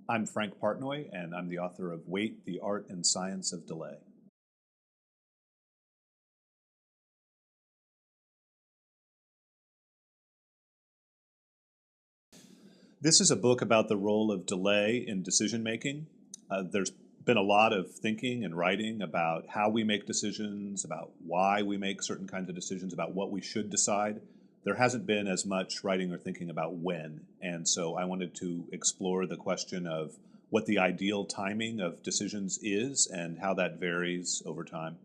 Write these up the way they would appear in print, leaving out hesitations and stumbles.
I'm Frank Partnoy, and I'm the author of Wait, the Art and Science of Delay. This is a book about the role of delay in decision making. There's been a lot of thinking and writing about how we make decisions, about why we make certain kinds of decisions, about what we should decide. There hasn't been as much writing or thinking about when, and so I wanted to explore the question of what the ideal timing of decisions is and how that varies over time.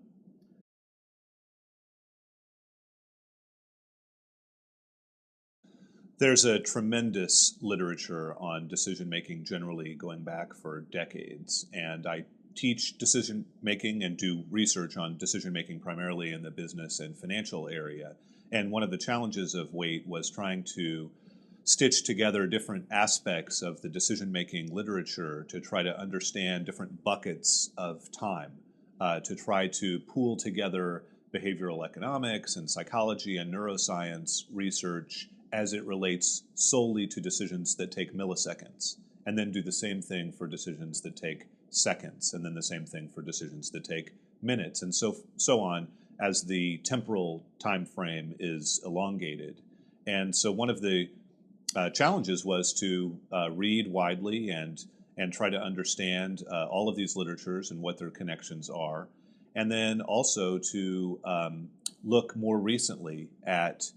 There's a tremendous literature on decision making generally going back for decades, and I teach decision making and do research on decision making primarily in the business and financial area. And one of the challenges of WAIT was trying to stitch together different aspects of the decision making literature to try to understand different buckets of time, to try to pool together behavioral economics and psychology and neuroscience research as it relates solely to decisions that take milliseconds, and then do the same thing for decisions that take seconds, and then the same thing for decisions that take minutes, and so on as the temporal time frame is elongated. And so one of the challenges was to read widely and try to understand all of these literatures and what their connections are, and then also to look more recently at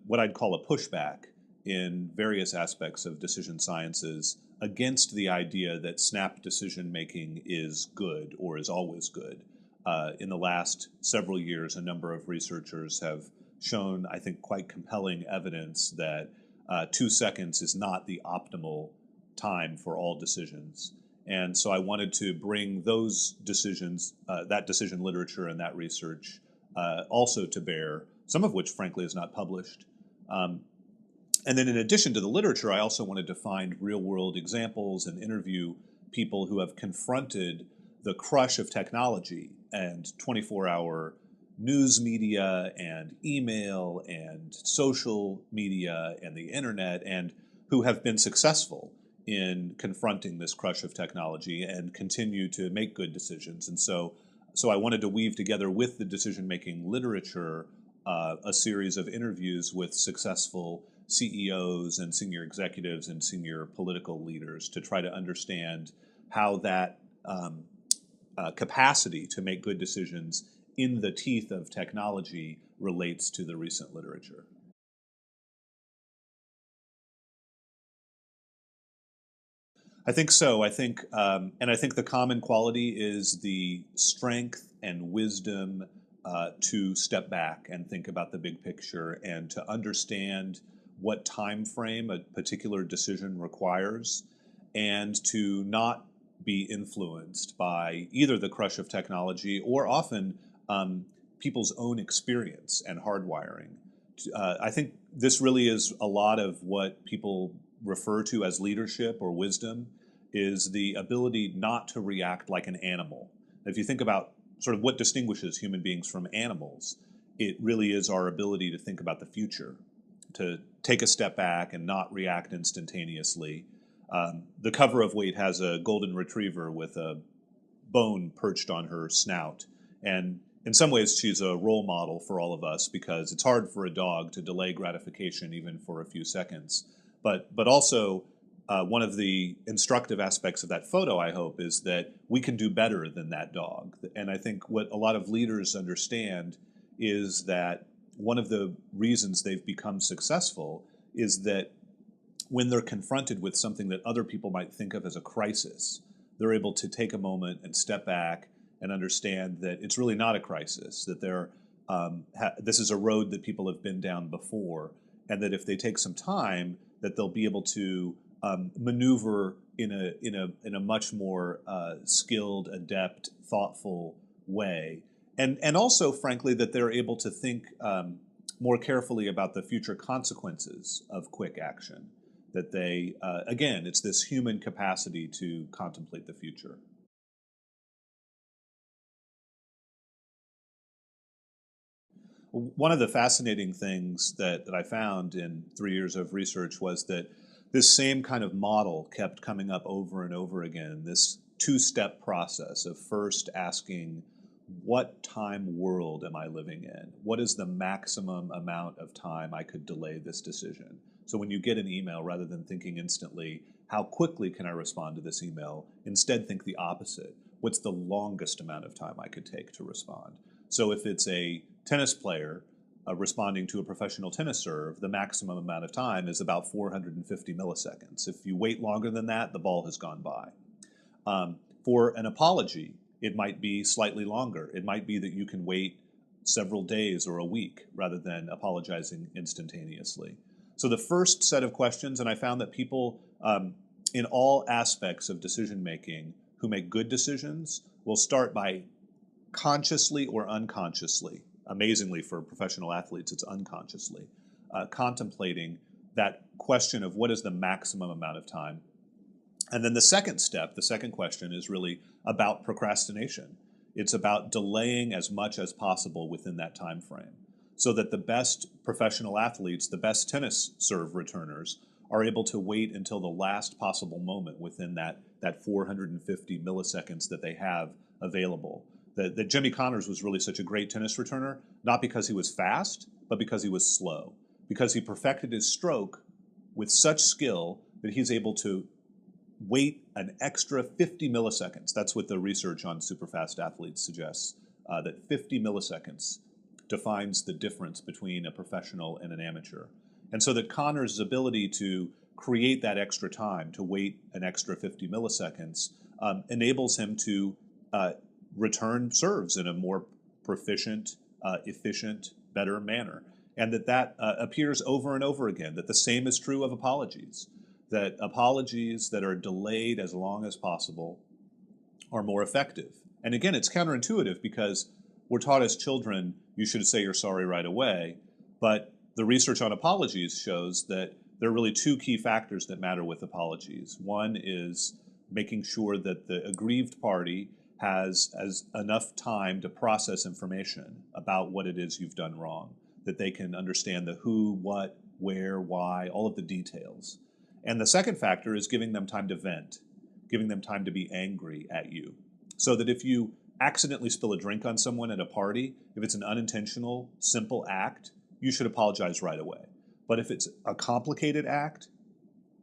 what I'd call a pushback in various aspects of decision sciences against the idea that snap decision making is good or is always good. In the last several years, a number of researchers have shown, I think, quite compelling evidence that 2 seconds is not the optimal time for all decisions. And so I wanted to bring those decisions, that decision literature and that research also to bear, some of which, frankly, is not published. And then in addition to the literature, I also wanted to find real-world examples and interview people who have confronted the crush of technology and 24-hour news media and email and social media and the internet, and who have been successful in confronting this crush of technology and continue to make good decisions. And so I wanted to weave together with the decision-making literature a series of interviews with successful CEOs and senior executives and senior political leaders to try to understand how that capacity to make good decisions in the teeth of technology relates to the recent literature. I think so. And I think the common quality is the strength and wisdom to step back and think about the big picture and to understand what time frame a particular decision requires, and to not be influenced by either the crush of technology or often people's own experience and hardwiring. I think this really is a lot of what people refer to as leadership or wisdom, is the ability not to react like an animal. If you think about sort of what distinguishes human beings from animals, it really is our ability to think about the future, to take a step back and not react instantaneously. The cover of Wait has a golden retriever with a bone perched on her snout. And in some ways, she's a role model for all of us, because it's hard for a dog to delay gratification even for a few seconds. But also, one of the instructive aspects of that photo, I hope, is that we can do better than that dog. And I think what a lot of leaders understand is that one of the reasons they've become successful is that when they're confronted with something that other people might think of as a crisis, they're able to take a moment and step back and understand that it's really not a crisis, that this is a road that people have been down before, and that if they take some time, that they'll be able to maneuver in a much more skilled, adept, thoughtful way. And also, frankly, that they're able to think more carefully about the future consequences of quick action. That they, again, it's this human capacity to contemplate the future. One of the fascinating things that I found in 3 years of research was that this same kind of model kept coming up over and over again, this two-step process of first asking, what time world am I living in? What is the maximum amount of time I could delay this decision? So when you get an email, rather than thinking instantly, how quickly can I respond to this email? Instead, think the opposite. What's the longest amount of time I could take to respond? So if it's a tennis player responding to a professional tennis serve, the maximum amount of time is about 450 milliseconds. If you wait longer than that, the ball has gone by. For an apology, it might be slightly longer. It might be that you can wait several days or a week rather than apologizing instantaneously. So the first set of questions, and I found that people in all aspects of decision making who make good decisions will start by consciously or unconsciously, amazingly for professional athletes, it's unconsciously, contemplating that question of what is the maximum amount of time. And then the second step, the second question, is really about procrastination. It's about delaying as much as possible within that time frame, so that the best professional athletes, the best tennis serve returners, are able to wait until the last possible moment within that 450 milliseconds that they have available. That Jimmy Connors was really such a great tennis returner, not because he was fast, but because he was slow. Because he perfected his stroke with such skill that he's able to wait an extra 50 milliseconds. That's what the research on super fast athletes suggests, that 50 milliseconds defines the difference between a professional and an amateur. And so that Connors' ability to create that extra time, to wait an extra 50 milliseconds, enables him to return serves in a more proficient, efficient, better manner. And that appears over and over again, that the same is true of apologies, that apologies that are delayed as long as possible are more effective. And again, it's counterintuitive because we're taught as children, you should say you're sorry right away, but the research on apologies shows that there are really two key factors that matter with apologies. One is making sure that the aggrieved party has enough time to process information about what it is you've done wrong, that they can understand the who, what, where, why, all of the details. And the second factor is giving them time to vent, giving them time to be angry at you. So that if you accidentally spill a drink on someone at a party, if it's an unintentional, simple act, you should apologize right away. But if it's a complicated act,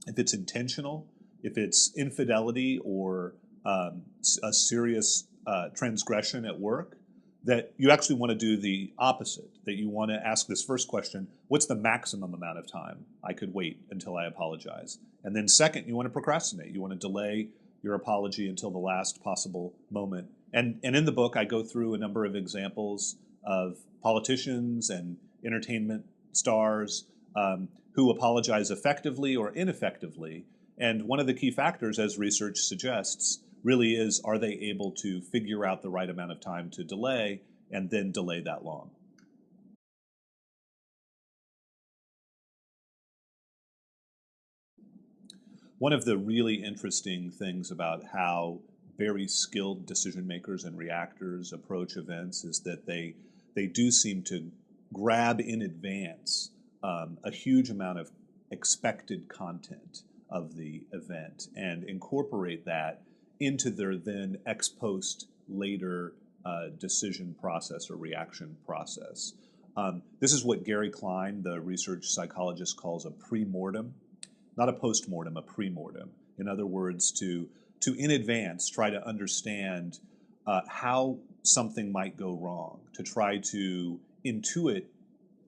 if it's intentional, if it's infidelity or a serious transgression at work, that you actually want to do the opposite, that you want to ask this first question, what's the maximum amount of time I could wait until I apologize? And then second, you want to procrastinate. You want to delay your apology until the last possible moment. And in the book, I go through a number of examples of politicians and entertainment stars who apologize effectively or ineffectively. And one of the key factors, as research suggests, really is, are they able to figure out the right amount of time to delay and then delay that long? One of the really interesting things about how very skilled decision makers and reactors approach events is that they do seem to grab in advance a huge amount of expected content of the event and incorporate that into their then ex post later decision process or reaction process. This is what Gary Klein, the research psychologist, calls a pre-mortem, not a post-mortem, a pre-mortem. In other words, to in advance try to understand how something might go wrong, to try to intuit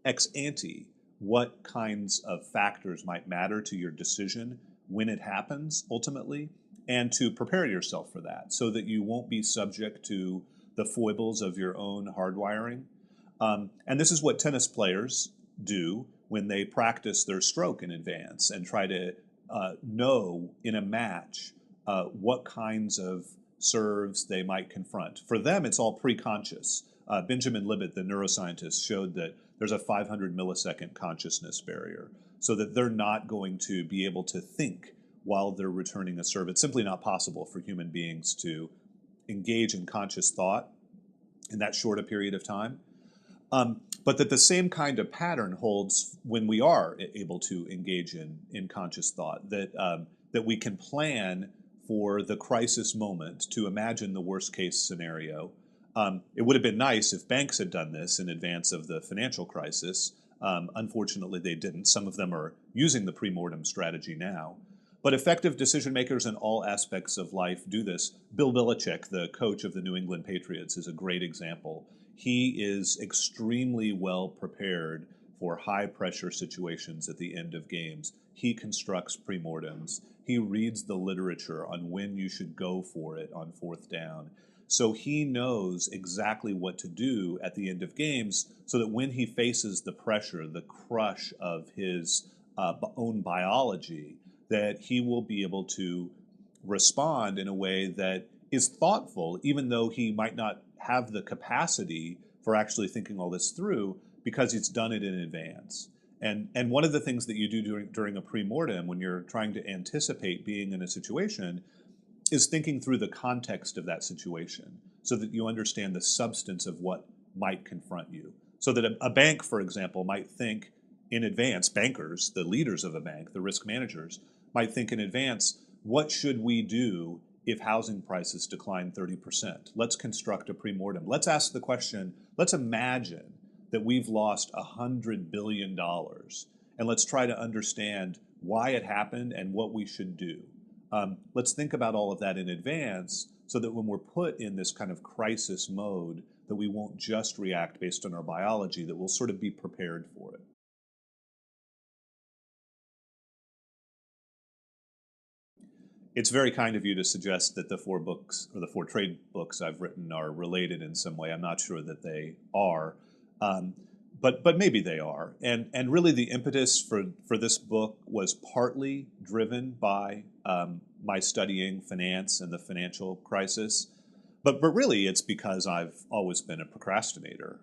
ex ante what kinds of factors might matter to your decision when it happens ultimately, and to prepare yourself for that so that you won't be subject to the foibles of your own hardwiring. And this is what tennis players do when they practice their stroke in advance and try to know in a match what kinds of serves they might confront. For them, it's all pre-conscious. Benjamin Libet, the neuroscientist, showed that there's a 500 millisecond consciousness barrier, so that they're not going to be able to think while they're returning a serve. It's simply not possible for human beings to engage in conscious thought in that short a period of time. but that the same kind of pattern holds when we are able to engage in conscious thought, that we can plan for the crisis moment, to imagine the worst case scenario. It would have been nice if banks had done this in advance of the financial crisis. Unfortunately, they didn't. Some of them are using the pre-mortem strategy now. But effective decision makers in all aspects of life do this. Bill Belichick, the coach of the New England Patriots, is a great example. He is extremely well prepared for high-pressure situations at the end of games. He constructs pre-mortems. He reads the literature on when you should go for it on fourth down. So he knows exactly what to do at the end of games so that when he faces the pressure, the crush of his own biology, that he will be able to respond in a way that is thoughtful, even though he might not have the capacity for actually thinking all this through, because he's done it in advance. And one of the things that you do during a pre-mortem when you're trying to anticipate being in a situation is thinking through the context of that situation so that you understand the substance of what might confront you. So that a bank, for example, might think in advance, bankers, the leaders of a bank, the risk managers, might think in advance, what should we do if housing prices decline 30%? Let's construct a pre-mortem. Let's ask the question, let's imagine that we've lost $100 billion, and let's try to understand why it happened and what we should do. Let's think about all of that in advance so that when we're put in this kind of crisis mode, that we won't just react based on our biology, that we'll sort of be prepared for it. It's very kind of you to suggest that the 4 books, or the 4 trade books I've written, are related in some way. I'm not sure that they are, but maybe they are. And really the impetus for this book was partly driven by my studying finance and the financial crisis. But really it's because I've always been a procrastinator.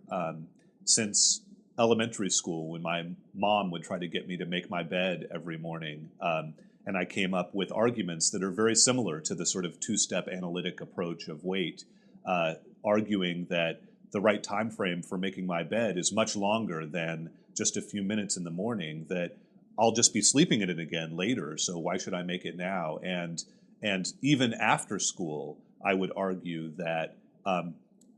Since elementary school, when my mom would try to get me to make my bed every morning, and I came up with arguments that are very similar to the sort of 2-step analytic approach of weight, arguing that the right time frame for making my bed is much longer than just a few minutes in the morning, that I'll just be sleeping in it again later, so why should I make it now? And even after school, I would argue that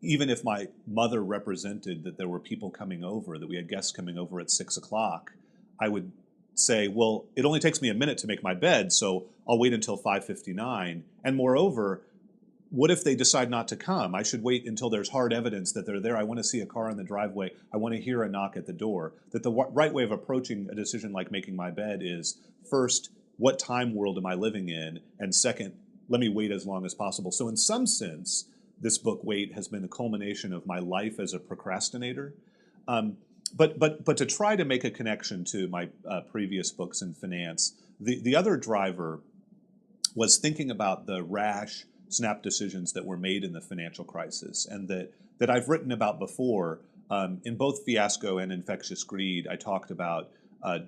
even if my mother represented that there were people coming over, that we had guests coming over at 6 o'clock, I would say, well, it only takes me a minute to make my bed, so I'll wait until 5:59. And moreover, what if they decide not to come? I should wait until there's hard evidence that they're there. I want to see a car in the driveway. I want to hear a knock at the door. That the right way of approaching a decision like making my bed is, first, what time world am I living in? And second, let me wait as long as possible. So in some sense, this book, Wait, has been a culmination of my life as a procrastinator. But to try to make a connection to my previous books in finance, the other driver was thinking about the rash, snap decisions that were made in the financial crisis, and that I've written about before. In both Fiasco and Infectious Greed, I talked about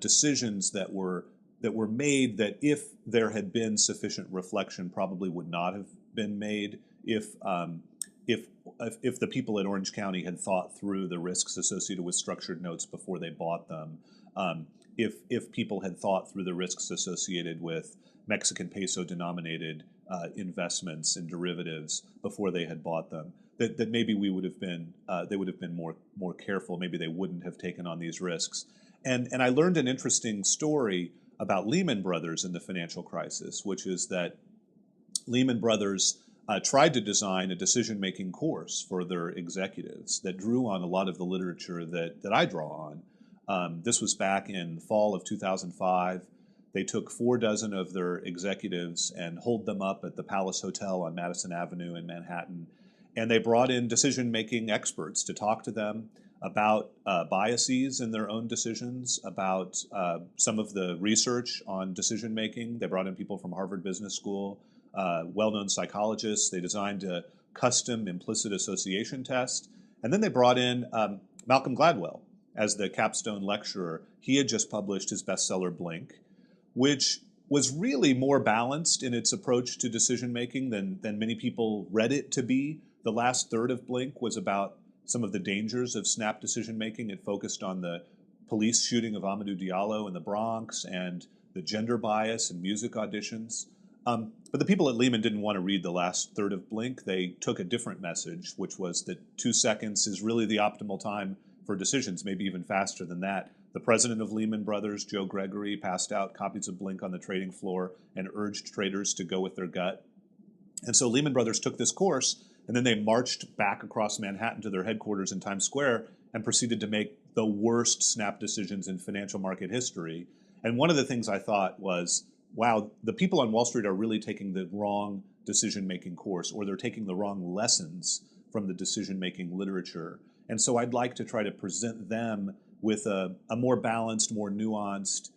decisions that were made that, if there had been sufficient reflection, probably would not have been made if the people at Orange County had thought through the risks associated with structured notes before they bought them, if people had thought through the risks associated with Mexican peso denominated investments and derivatives before they had bought them, that maybe we would have been they would have been more careful. Maybe they wouldn't have taken on these risks. And I learned an interesting story about Lehman Brothers in the financial crisis, which is that Lehman Brothers tried to design a decision-making course for their executives that drew on a lot of the literature that I draw on. This was back in the fall of 2005. They took 4 dozen of their executives and holed them up at the Palace Hotel on Madison Avenue in Manhattan. And they brought in decision-making experts to talk to them about biases in their own decisions, about some of the research on decision-making. They brought in people from Harvard Business School, well-known psychologists. They designed a custom implicit association test. And then they brought in Malcolm Gladwell as the capstone lecturer. He had just published his bestseller, Blink, which was really more balanced in its approach to decision-making than many people read it to be. The last third of Blink was about some of the dangers of snap decision making. It focused on the police shooting of Amadou Diallo in the Bronx and the gender bias in music auditions. But the people at Lehman didn't want to read the last third of Blink. They took a different message, which was that 2 seconds is really the optimal time for decisions, maybe even faster than that. The president of Lehman Brothers, Joe Gregory, passed out copies of Blink on the trading floor and urged traders to go with their gut. And so Lehman Brothers took this course, and then they marched back across Manhattan to their headquarters in Times Square and proceeded to make the worst snap decisions in financial market history. And one of the things I thought was, wow, the people on Wall Street are really taking the wrong decision-making course, or they're taking the wrong lessons from the decision-making literature. And so I'd like to try to present them with a more balanced, more nuanced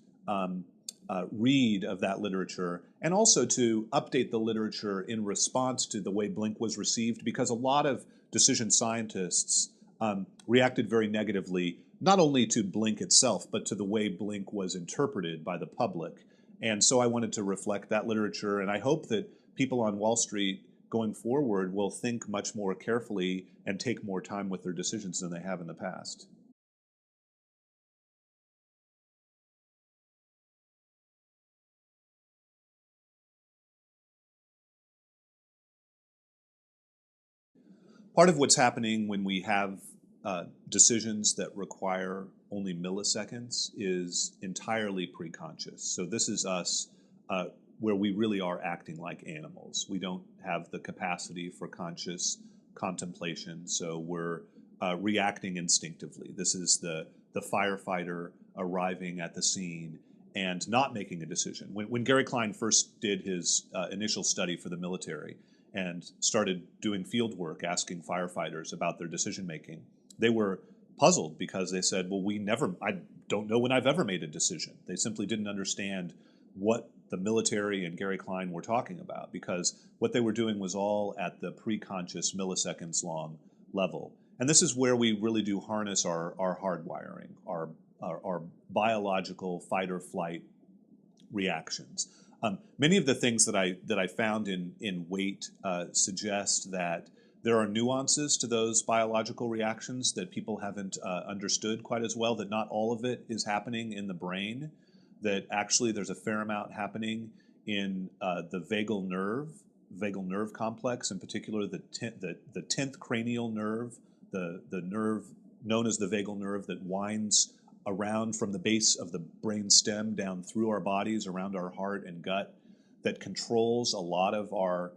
read of that literature, and also to update the literature in response to the way Blink was received, because a lot of decision scientists reacted very negatively, not only to Blink itself, but to the way Blink was interpreted by the public. And so I wanted to reflect that literature, and I hope that people on Wall Street going forward will think much more carefully and take more time with their decisions than they have in the past. Part of what's happening when we have decisions that require only milliseconds is entirely preconscious. So this is us where we really are acting like animals. We don't have the capacity for conscious contemplation, so we're reacting instinctively. This is the firefighter arriving at the scene and not making a decision. When Gary Klein first did his initial study for the military and started doing field work, asking firefighters about their decision making, they were puzzled because they said, well, I don't know when I've ever made a decision. They simply didn't understand what the military and Gary Klein were talking about, because what they were doing was all at the preconscious milliseconds long level. And this is where we really do harness our hardwiring, our biological fight or flight reactions. Many of the things that I found in weight suggest that there are nuances to those biological reactions that people haven't understood quite as well, that not all of it is happening in the brain, that actually there's a fair amount happening in the vagal nerve complex, in particular the 10th cranial nerve, the nerve known as the vagal nerve that winds around from the base of the brain stem down through our bodies, around our heart and gut, that controls a lot of our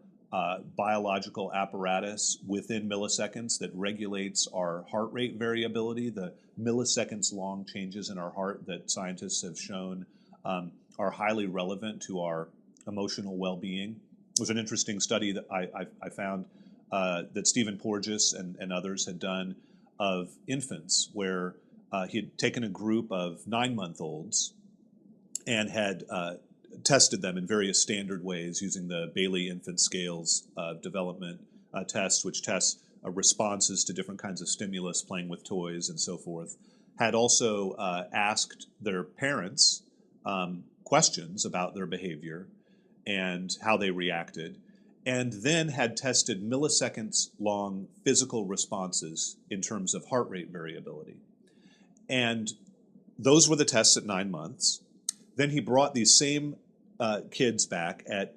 biological apparatus within milliseconds, that regulates our heart rate variability, the milliseconds long changes in our heart that scientists have shown are highly relevant to our emotional well-being. It was an interesting study that I found that Stephen Porges and others had done of infants, where he had taken a group of 9-month-olds and had tested them in various standard ways using the Bailey Infant Scales development test, which tests responses to different kinds of stimulus, playing with toys and so forth. Had also asked their parents questions about their behavior and how they reacted, and then had tested milliseconds long physical responses in terms of heart rate variability. And those were the tests at 9 months. Then he brought these same kids back at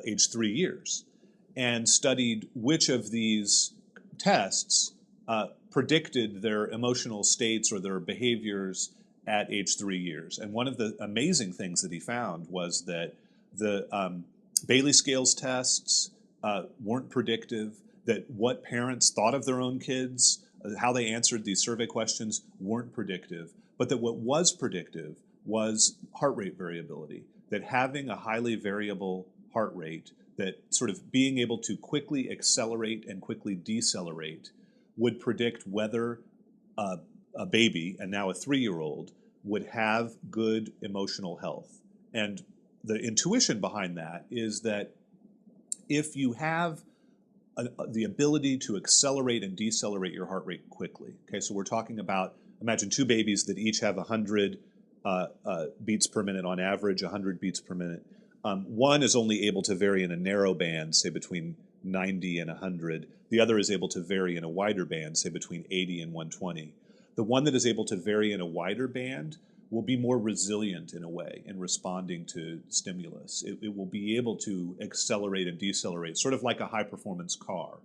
age 3 years and studied which of these tests predicted their emotional states or their behaviors at age 3 years. And one of the amazing things that he found was that the Bailey Scales tests weren't predictive, that what parents thought of their own kids, how they answered these survey questions, weren't predictive, but that what was predictive was heart rate variability, that having a highly variable heart rate, that sort of being able to quickly accelerate and quickly decelerate would predict whether a baby, and now a 3-year-old, would have good emotional health. And the intuition behind that is that if you have the ability to accelerate and decelerate your heart rate quickly, okay, so we're talking about, imagine 2 babies that each have 100 beats per minute on average, 100 beats per minute. One is only able to vary in a narrow band, say between 90 and 100. The other is able to vary in a wider band, say between 80 and 120. The one that is able to vary in a wider band will be more resilient in a way in responding to stimulus. It will be able to accelerate and decelerate, sort of like a high-performance car.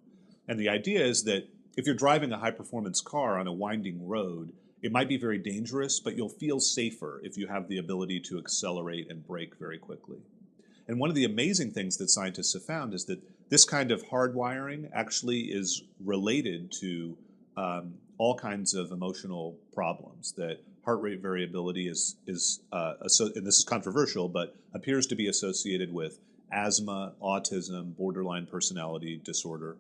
And the idea is that if you're driving a high-performance car on a winding road, it might be very dangerous, but you'll feel safer if you have the ability to accelerate and brake very quickly. And one of the amazing things that scientists have found is that this kind of hardwiring actually is related to all kinds of emotional problems, that heart rate variability and this is controversial, but appears to be associated with asthma, autism, borderline personality disorder.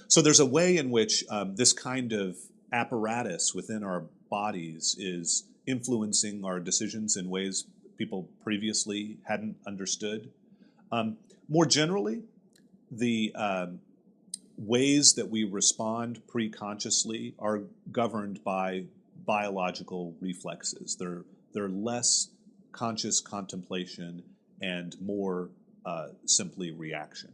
So there's a way in which this kind of apparatus within our bodies is influencing our decisions in ways people previously hadn't understood. More generally, the ways that we respond pre-consciously are governed by biological reflexes. They're less conscious contemplation and more simply reaction.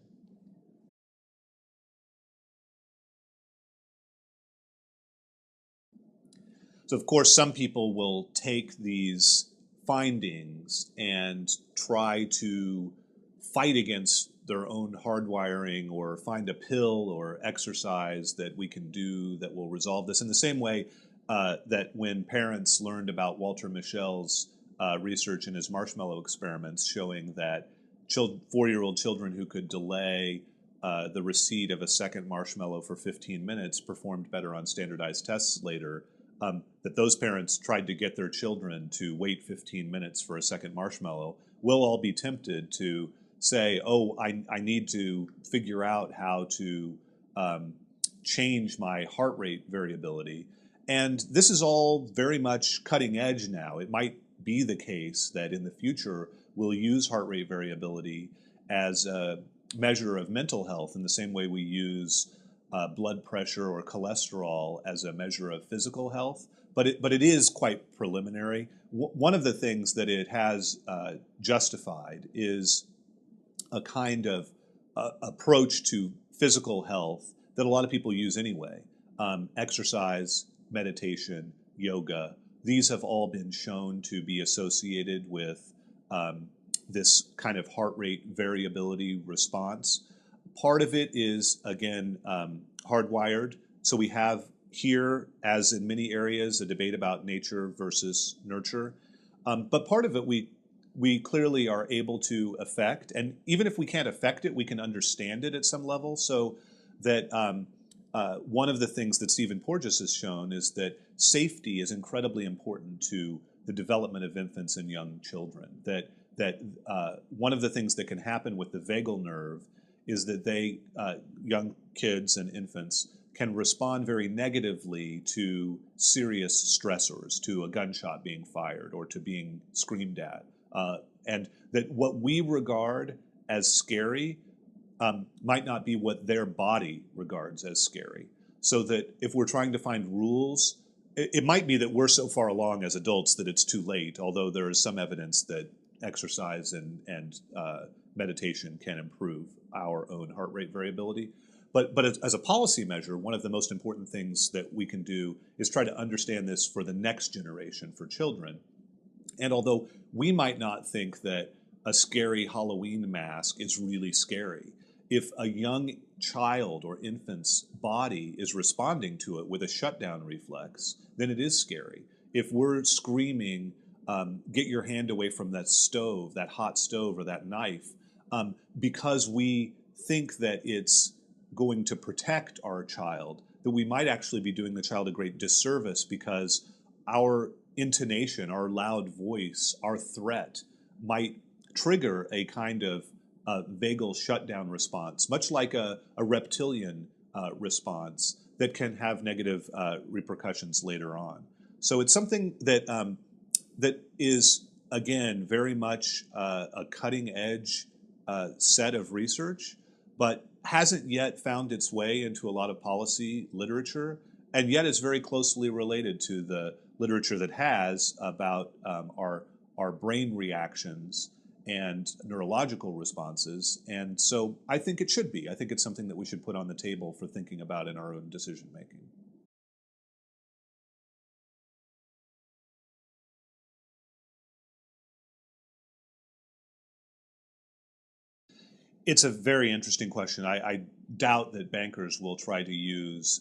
So of course, some people will take these findings and try to fight against their own hardwiring or find a pill or exercise that we can do that will resolve this in the same way that when parents learned about Walter Mischel's research in his marshmallow experiments showing that 4-year-old children who could delay the receipt of a second marshmallow for 15 minutes performed better on standardized tests later, that those parents tried to get their children to wait 15 minutes for a second marshmallow, we'll all be tempted to say, oh, I need to figure out how to change my heart rate variability. And this is all very much cutting edge now. It might be the case that in the future we'll use heart rate variability as a measure of mental health in the same way we use blood pressure or cholesterol as a measure of physical health. But it is quite preliminary. One of the things that it has justified is a kind of approach to physical health that a lot of people use anyway. Exercise, meditation, yoga, these have all been shown to be associated with this kind of heart rate variability response. Part of it is, again, hardwired. So we have here, as in many areas, a debate about nature versus nurture. But part of it we clearly are able to affect. And even if we can't affect it, we can understand it at some level. So that one of the things that Stephen Porges has shown is that safety is incredibly important to the development of infants and young children. That one of the things that can happen with the vagal nerve is that young kids and infants can respond very negatively to serious stressors, to a gunshot being fired or to being screamed at. And that what we regard as scary might not be what their body regards as scary. So that if we're trying to find rules, it might be that we're so far along as adults that it's too late, although there is some evidence that exercise and meditation can improve our own heart rate variability. But as a policy measure, one of the most important things that we can do is try to understand this for the next generation, for children. And although we might not think that a scary Halloween mask is really scary, if a young child or infant's body is responding to it with a shutdown reflex, then it is scary. If we're screaming, get your hand away from that stove, that hot stove or that knife, because we think that it's going to protect our child, that we might actually be doing the child a great disservice because our intonation, our loud voice, our threat might trigger a kind of vagal shutdown response, much like a reptilian response that can have negative repercussions later on. So it's something that that is, again, very much a cutting edge set of research, but hasn't yet found its way into a lot of policy literature, and yet is very closely related to the literature that has about our brain reactions and neurological responses. And so I think it should be. I think it's something that we should put on the table for thinking about in our own decision making. It's a very interesting question. I doubt that bankers will try to use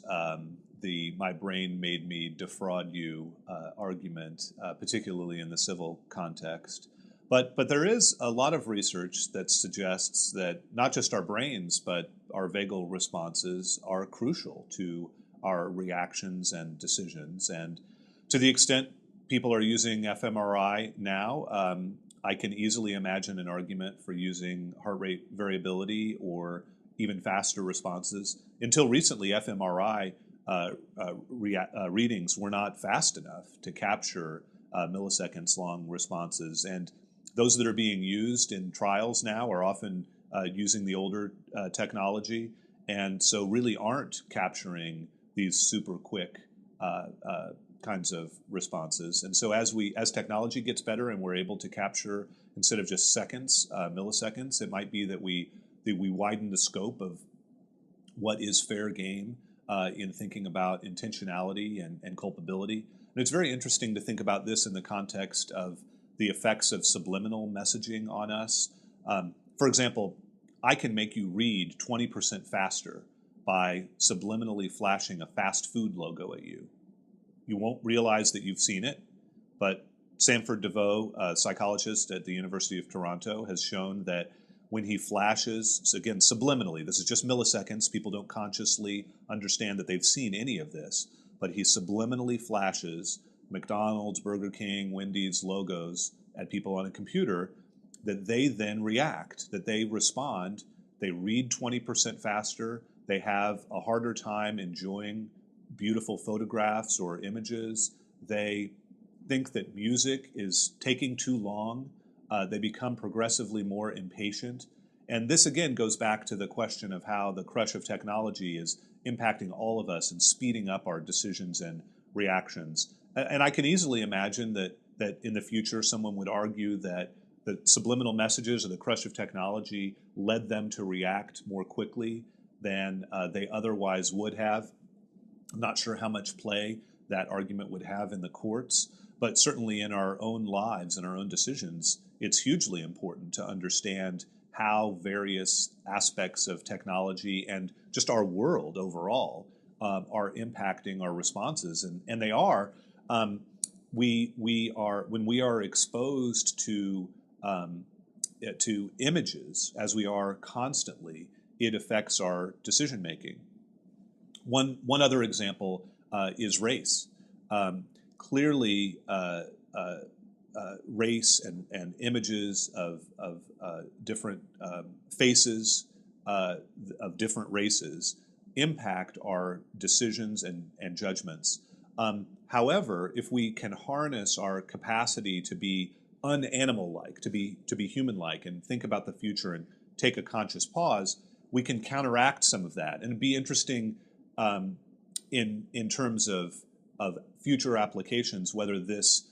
the "my brain made me defraud you" argument, particularly in the civil context. But there is a lot of research that suggests that not just our brains, but our vagal responses are crucial to our reactions and decisions. And to the extent people are using fMRI now, I can easily imagine an argument for using heart rate variability or even faster responses. Until recently, fMRI readings were not fast enough to capture milliseconds long responses. And those that are being used in trials now are often using the older technology, and so really aren't capturing these super quick kinds of responses. And so as technology gets better and we're able to capture, instead of just seconds, milliseconds, it might be that we widen the scope of what is fair game in thinking about intentionality and culpability. And it's very interesting to think about this in the context of the effects of subliminal messaging on us. For example, I can make you read 20% faster by subliminally flashing a fast food logo at you. You won't realize that you've seen it, but Sanford DeVoe, a psychologist at the University of Toronto, has shown that when he flashes, so again, subliminally, this is just milliseconds, people don't consciously understand that they've seen any of this, but he subliminally flashes McDonald's, Burger King, Wendy's logos at people on a computer, that they then react, that they respond, they read 20% faster, they have a harder time enjoying beautiful photographs or images, they think that music is taking too long, they become progressively more impatient. And this again goes back to the question of how the crush of technology is impacting all of us and speeding up our decisions and reactions. And I can easily imagine that in the future someone would argue that the subliminal messages or the crush of technology led them to react more quickly than they otherwise would have. I'm not sure how much play that argument would have in the courts, but certainly in our own lives and our own decisions, it's hugely important to understand how various aspects of technology and just our world overall are impacting our responses, and they are. We are, when we are exposed to images, as we are constantly, it affects our decision making. One other example is race. Clearly, race and images of different faces of different races impact our decisions and judgments. However, if we can harness our capacity to be unanimal-like, to be human-like, and think about the future and take a conscious pause, we can counteract some of that. And it'd be interesting in terms of future applications, whether this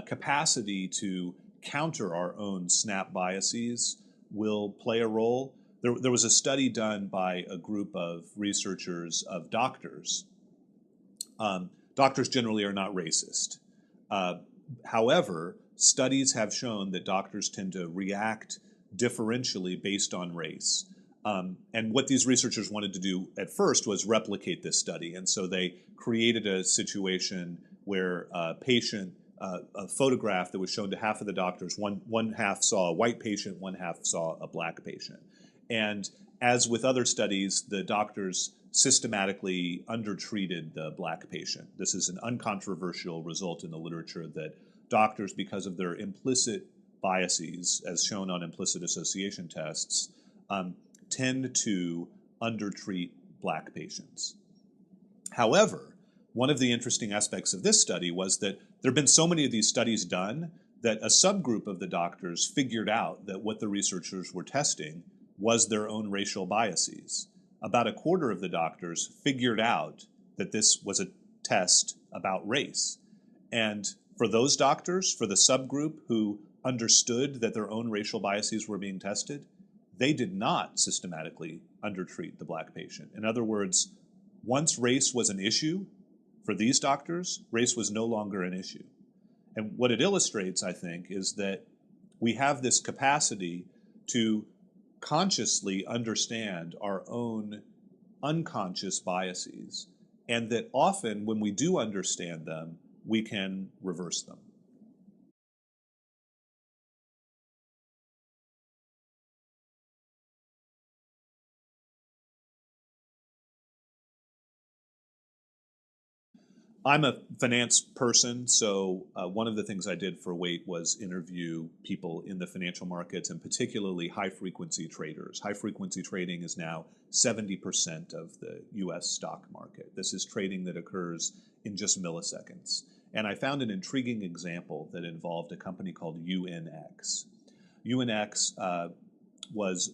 capacity to counter our own snap biases will play a role. There was a study done by a group of researchers of doctors. Doctors generally are not racist. However, studies have shown that doctors tend to react differentially based on race. And what these researchers wanted to do at first was replicate this study. And so they created a situation where a photograph that was shown to half of the doctors, one half saw a white patient, one half saw a black patient. And as with other studies, the doctors systematically undertreated the black patient. This is an uncontroversial result in the literature that doctors, because of their implicit biases, as shown on implicit association tests, tend to undertreat black patients. However, one of the interesting aspects of this study was that there have been so many of these studies done that a subgroup of the doctors figured out that what the researchers were testing was their own racial biases. About a quarter of the doctors figured out that this was a test about race. And for those doctors, for the subgroup who understood that their own racial biases were being tested, they did not systematically undertreat the black patient. In other words, once race was an issue for these doctors, race was no longer an issue. And what it illustrates, I think, is that we have this capacity to consciously understand our own unconscious biases, and that often when we do understand them, we can reverse them. I'm a finance person, so one of the things I did for Wait was interview people in the financial markets, and particularly high-frequency traders. High-frequency trading is now 70% of the U.S. stock market. This is trading that occurs in just milliseconds. And I found an intriguing example that involved a company called UNX. UNX was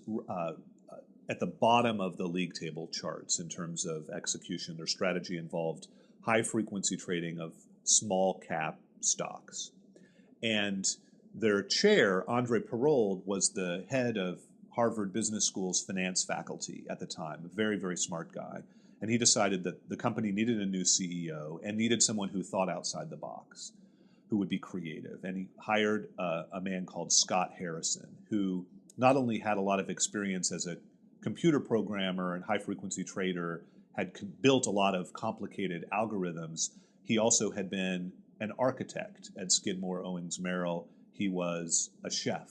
at the bottom of the league table charts in terms of execution. Their strategy involved high-frequency trading of small-cap stocks. And their chair, Andre Parold, was the head of Harvard Business School's finance faculty at the time, a very, very smart guy. And he decided that the company needed a new CEO and needed someone who thought outside the box, who would be creative. And he hired a man called Scott Harrison, who not only had a lot of experience as a computer programmer and high-frequency trader, had built a lot of complicated algorithms. He also had been an architect at Skidmore, Owings, Merrill. He was a chef.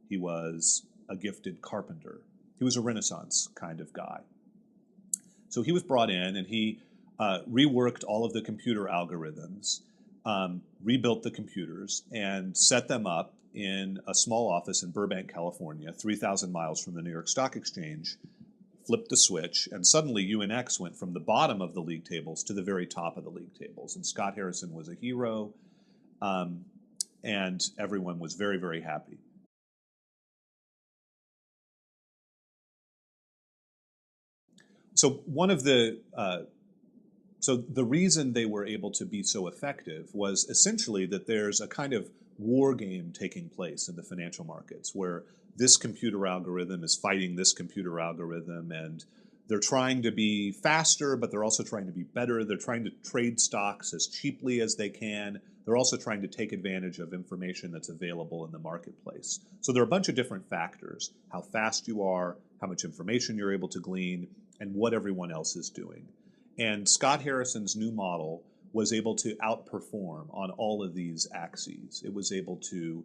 He was a gifted carpenter. He was a Renaissance kind of guy. So he was brought in, and he reworked all of the computer algorithms, rebuilt the computers, and set them up in a small office in Burbank, California, 3,000 miles from the New York Stock Exchange, flipped the switch, and suddenly UNX went from the bottom of the league tables to the very top of the league tables. And Scott Harrison was a hero, and everyone was very, very happy. So the reason they were able to be so effective was essentially that there's a kind of war game taking place in the financial markets where this computer algorithm is fighting this computer algorithm, and they're trying to be faster, but they're also trying to be better. They're trying to trade stocks as cheaply as they can. They're also trying to take advantage of information that's available in the marketplace. So there are a bunch of different factors: how fast you are, how much information you're able to glean, and what everyone else is doing. And Scott Harrison's new model was able to outperform on all of these axes. It was able to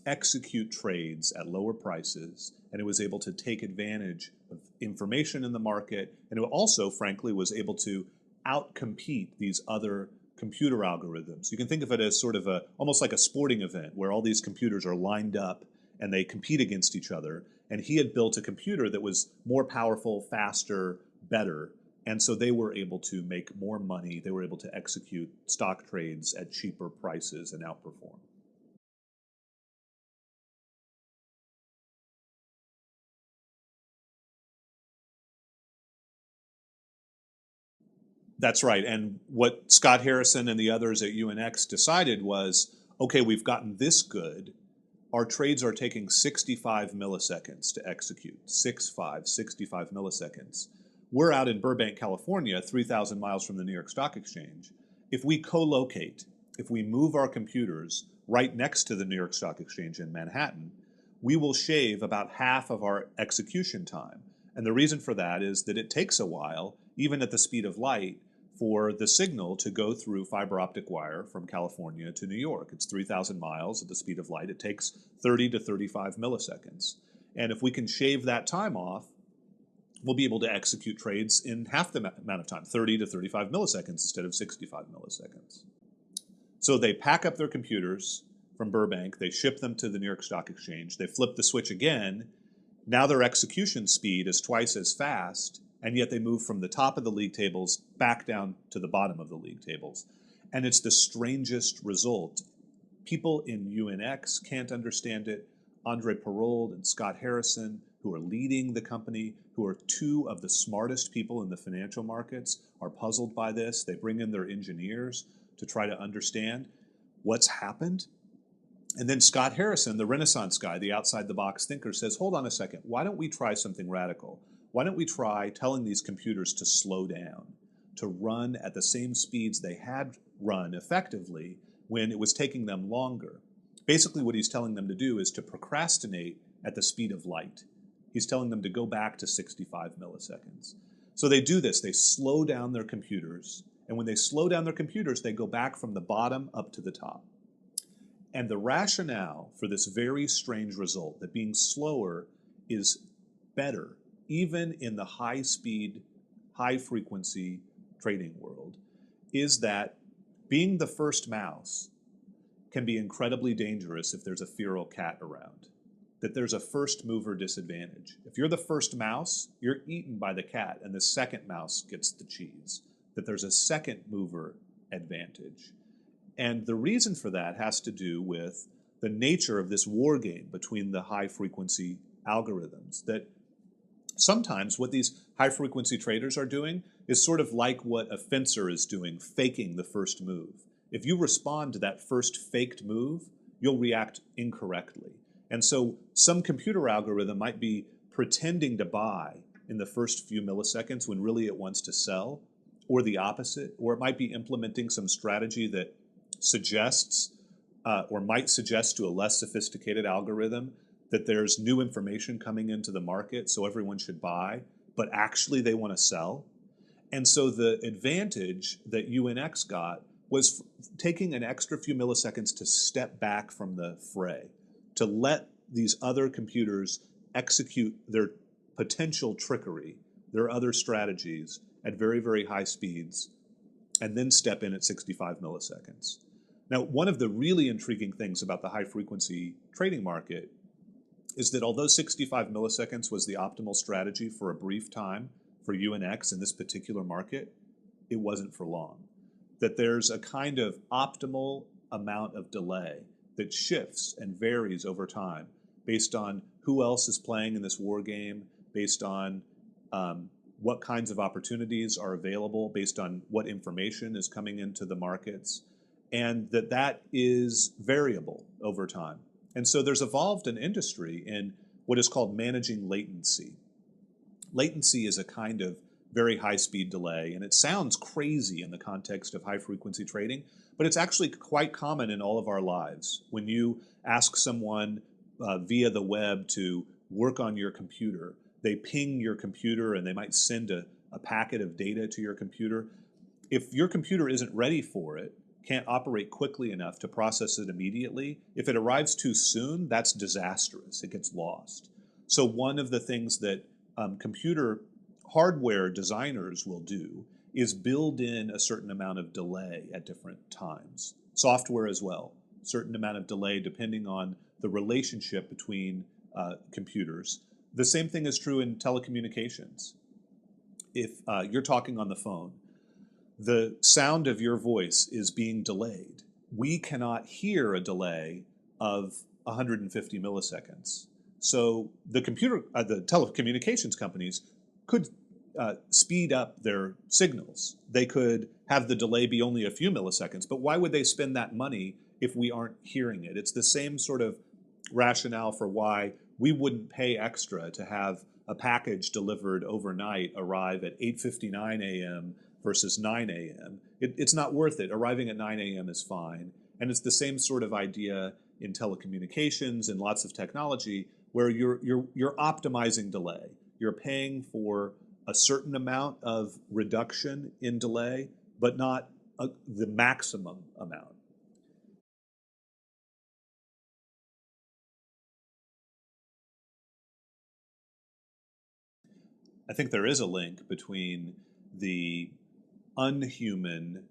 execute trades at lower prices, and it was able to take advantage of information in the market, and it also, frankly, was able to outcompete these other computer algorithms. You can think of it as sort of almost like a sporting event where all these computers are lined up and they compete against each other, and he had built a computer that was more powerful, faster, better, and so they were able to make more money. They were able to execute stock trades at cheaper prices and outperform. That's right. And what Scott Harrison and the others at UNX decided was, okay, we've gotten this good. Our trades are taking 65 milliseconds to execute. 65 milliseconds. We're out in Burbank, California, 3,000 miles from the New York Stock Exchange. If we co-locate, if we move our computers right next to the New York Stock Exchange in Manhattan, we will shave about half of our execution time. And the reason for that is that it takes a while, even at the speed of light, for the signal to go through fiber optic wire from California to New York. It's 3,000 miles at the speed of light. It takes 30 to 35 milliseconds. And if we can shave that time off, we'll be able to execute trades in half the amount of time, 30 to 35 milliseconds instead of 65 milliseconds. So they pack up their computers from Burbank, they ship them to the New York Stock Exchange, they flip the switch again. Now their execution speed is twice as fast, and yet they move from the top of the league tables back down to the bottom of the league tables. And it's the strangest result. People in UNX can't understand it. Andre Parold and Scott Harrison, who are leading the company, who are two of the smartest people in the financial markets, are puzzled by this. They bring in their engineers to try to understand what's happened. And then Scott Harrison, the Renaissance guy, the outside-the-box thinker, says, hold on a second, why don't we try something radical? Why don't we try telling these computers to slow down, to run at the same speeds they had run effectively when it was taking them longer? Basically, what he's telling them to do is to procrastinate at the speed of light. He's telling them to go back to 65 milliseconds. So they do this. They slow down their computers. And when they slow down their computers, they go back from the bottom up to the top. And the rationale for this very strange result, that being slower is better, even in the high-speed, high-frequency trading world, is that being the first mouse can be incredibly dangerous if there's a feral cat around, that there's a first mover disadvantage. If you're the first mouse, you're eaten by the cat, and the second mouse gets the cheese, that there's a second mover advantage. And the reason for that has to do with the nature of this war game between the high-frequency algorithms, that sometimes what these high-frequency traders are doing is sort of like what a fencer is doing, faking the first move. If you respond to that first faked move, you'll react incorrectly. And so some computer algorithm might be pretending to buy in the first few milliseconds when really it wants to sell, or the opposite, or it might be implementing some strategy that suggests or might suggest to a less sophisticated algorithm that there's new information coming into the market, so everyone should buy, but actually they want to sell. And so the advantage that UNX got was taking an extra few milliseconds to step back from the fray, to let these other computers execute their potential trickery, their other strategies at very, very high speeds, and then step in at 65 milliseconds. Now, one of the really intriguing things about the high-frequency trading market is that although 65 milliseconds was the optimal strategy for a brief time for UNX in this particular market, it wasn't for long. That there's a kind of optimal amount of delay that shifts and varies over time based on who else is playing in this war game, based on what kinds of opportunities are available, based on what information is coming into the markets, and that is variable over time. And so there's evolved an industry in what is called managing latency. Latency is a kind of very high-speed delay, and it sounds crazy in the context of high-frequency trading, but it's actually quite common in all of our lives. When you ask someone via the web to work on your computer, they ping your computer and they might send a packet of data to your computer. If your computer isn't ready for it, can't operate quickly enough to process it immediately, if it arrives too soon, that's disastrous. It gets lost. So one of the things that computer hardware designers will do is build in a certain amount of delay at different times. Software as well, certain amount of delay depending on the relationship between computers. The same thing is true in telecommunications. If you're talking on the phone, the sound of your voice is being delayed. We cannot hear a delay of 150 milliseconds. So the telecommunications companies could speed up their signals. They could have the delay be only a few milliseconds, but why would they spend that money if we aren't hearing it? It's the same sort of rationale for why we wouldn't pay extra to have a package delivered overnight arrive at 8:59 a.m. versus 9 a.m. It's not worth it. Arriving at 9 a.m. is fine. And it's the same sort of idea in telecommunications and lots of technology where you're optimizing delay. You're paying for a certain amount of reduction in delay, but not the maximum amount. I think there is a link between the unhuman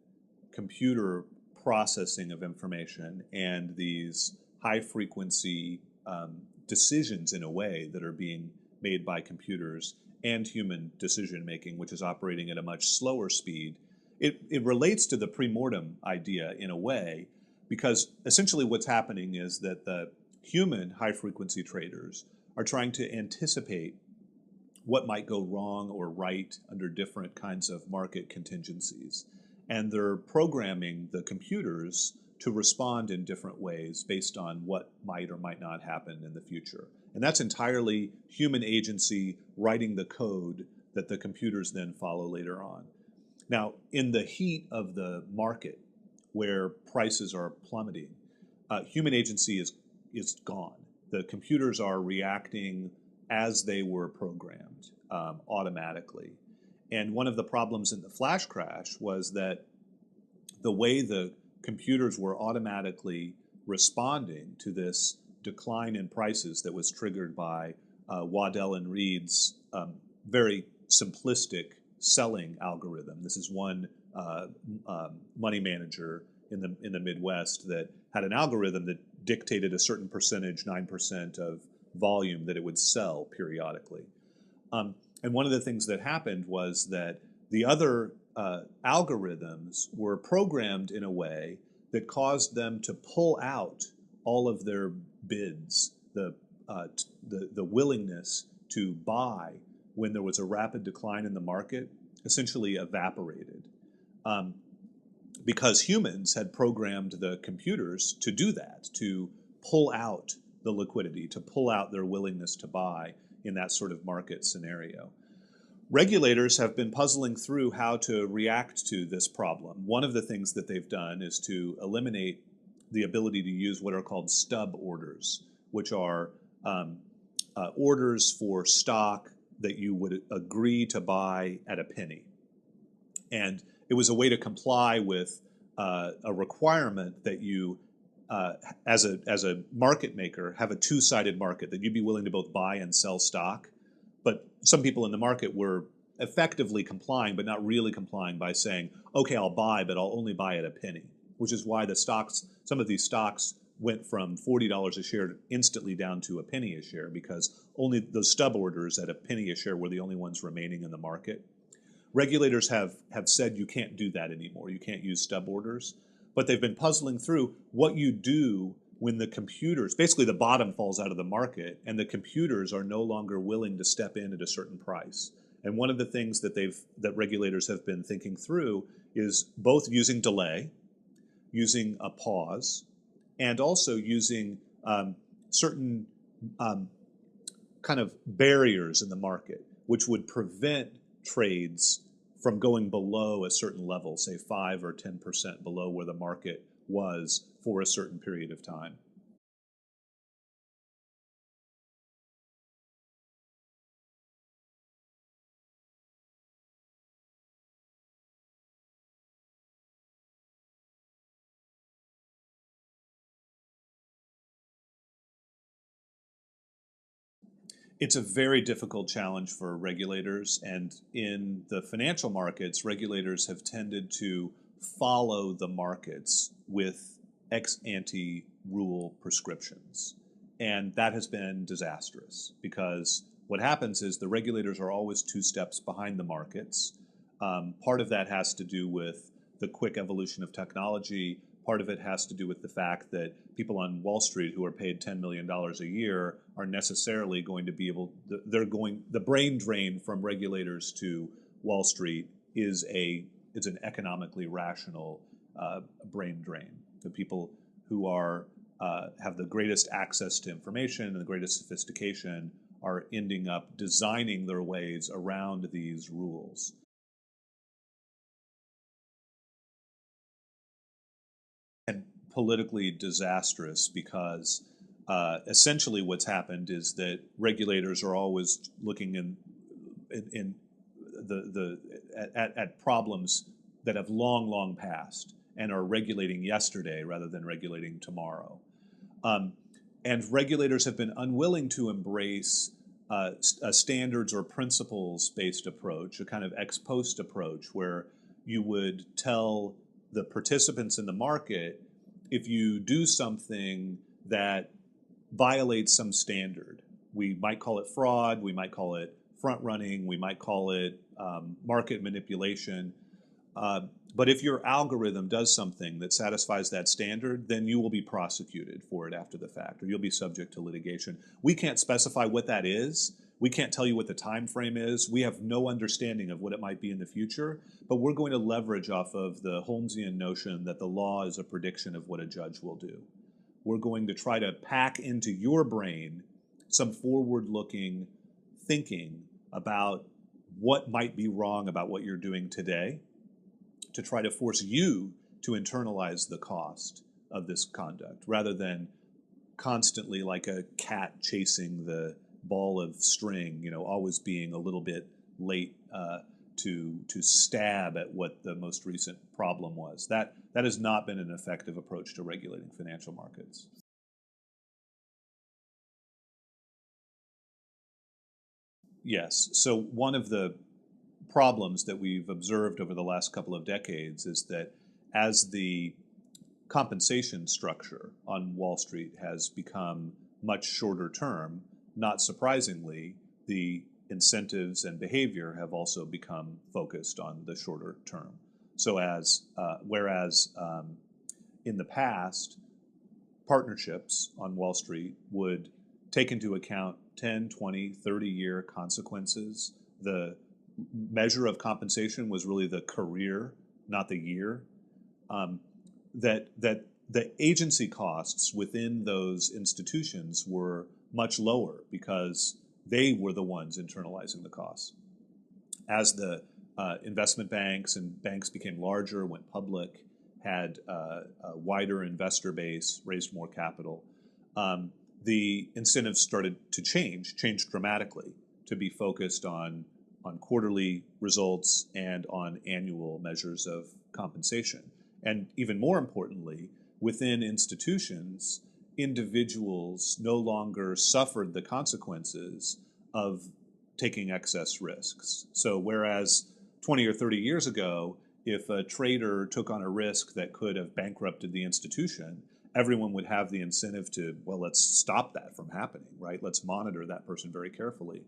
computer processing of information and these high frequency decisions in a way that are being made by computers and human decision making, which is operating at a much slower speed. It relates to the pre-mortem idea in a way, because essentially what's happening is that the human high frequency traders are trying to anticipate what might go wrong or right under different kinds of market contingencies. And they're programming the computers to respond in different ways based on what might or might not happen in the future. And that's entirely human agency writing the code that the computers then follow later on. Now, in the heat of the market, where prices are plummeting, human agency is gone. The computers are reacting as they were programmed automatically. And one of the problems in the flash crash was that the way the computers were automatically responding to this decline in prices that was triggered by Waddell and Reed's very simplistic selling algorithm. This is one money manager in the Midwest that had an algorithm that dictated a certain percentage, 9% of volume, that it would sell periodically. And one of the things that happened was that the other algorithms were programmed in a way that caused them to pull out all of their bids, the willingness to buy when there was a rapid decline in the market, essentially evaporated. Because humans had programmed the computers to do that, to pull out the liquidity, to pull out their willingness to buy in that sort of market scenario. Regulators have been puzzling through how to react to this problem. One of the things that they've done is to eliminate the ability to use what are called stub orders, which are orders for stock that you would agree to buy at a penny. And it was a way to comply with a requirement that you, as a market maker, have a two-sided market, that you'd be willing to both buy and sell stock. But some people in the market were effectively complying, but not really complying, by saying, okay, I'll buy, but I'll only buy at a penny, which is why the stocks, some of these stocks went from $40 a share instantly down to a penny a share, because only those stub orders at a penny a share were the only ones remaining in the market. Regulators have said you can't do that anymore. You can't use stub orders. But they've been puzzling through what you do when the computers, basically the bottom falls out of the market and the computers are no longer willing to step in at a certain price. And one of the things that regulators have been thinking through is both using delay, using a pause, and also using certain kind of barriers in the market, which would prevent trades from going below a certain level, say 5 or 10% below where the market was for a certain period of time. It's a very difficult challenge for regulators, and in the financial markets, regulators have tended to follow the markets with ex-ante rule prescriptions. And that has been disastrous, because what happens is the regulators are always 2 steps behind the markets. Part of that has to do with the quick evolution of technology. Part of it has to do with the fact that people on Wall Street who are paid $10 million a year are necessarily going to be able, the brain drain from regulators to Wall Street is an economically rational brain drain. The people who have the greatest access to information and the greatest sophistication are ending up designing their ways around these rules. And politically disastrous, because essentially what's happened is that regulators are always looking at problems that have long passed and are regulating yesterday rather than regulating tomorrow. And regulators have been unwilling to embrace a standards or principles-based approach, a kind of ex post approach, where you would tell the participants in the market, if you do something that violates some standard, we might call it fraud, we might call it front running, we might call it market manipulation. But if your algorithm does something that satisfies that standard, then you will be prosecuted for it after the fact, or you'll be subject to litigation. We can't specify what that is, we can't tell you what the time frame is. We have no understanding of what it might be in the future, but we're going to leverage off of the Holmesian notion that the law is a prediction of what a judge will do. We're going to try to pack into your brain some forward-looking thinking about what might be wrong about what you're doing today to try to force you to internalize the cost of this conduct rather than constantly like a cat chasing the ball of string, always being a little bit late to stab at what the most recent problem was. That has not been an effective approach to regulating financial markets. Yes. So one of the problems that we've observed over the last couple of decades is that as the compensation structure on Wall Street has become much shorter term, not surprisingly, the incentives and behavior have also become focused on the shorter term. So whereas in the past, partnerships on Wall Street would take into account 10, 20, 30-year consequences. The measure of compensation was really the career, not the year. That the agency costs within those institutions were much lower because they were the ones internalizing the costs. As the investment banks and banks became larger, went public, had a wider investor base, raised more capital, the incentives started to change dramatically to be focused on quarterly results and on annual measures of compensation. And even more importantly, within institutions, individuals no longer suffered the consequences of taking excess risks. So whereas 20 or 30 years ago, if a trader took on a risk that could have bankrupted the institution, everyone would have the incentive to, well, let's stop that from happening, right? Let's monitor that person very carefully.